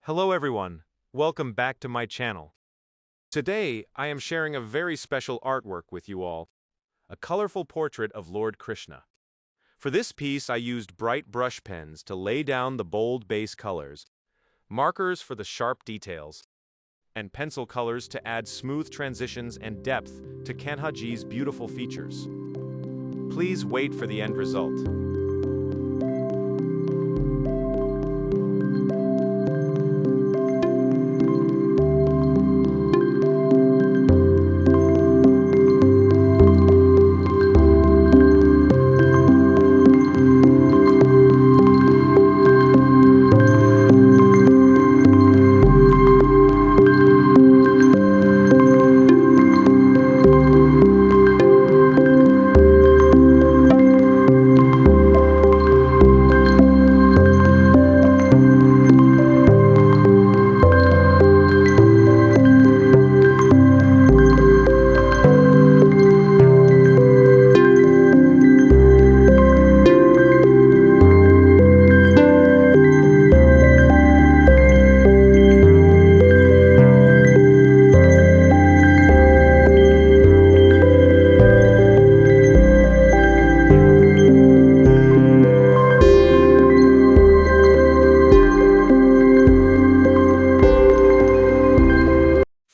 Hello everyone, welcome back to my channel. Today, I am sharing a very special artwork with you all, a colorful portrait of Lord Krishna. For this piece, I used bright brush pens to lay down the bold base colors, markers for the sharp details, and pencil colors to add smooth transitions and depth to Kanha Ji's beautiful features. Please wait for the end result.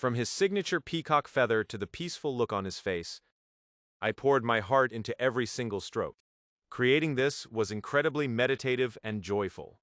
From his signature peacock feather to the peaceful look on his face, I poured my heart into every single stroke. Creating this was incredibly meditative and joyful.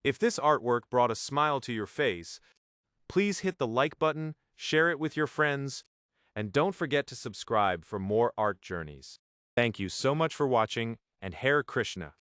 If this artwork brought a smile to your face, please hit the like button, share it with your friends, and don't forget to subscribe for more art journeys. Thank you so much for watching, and Hare Krishna.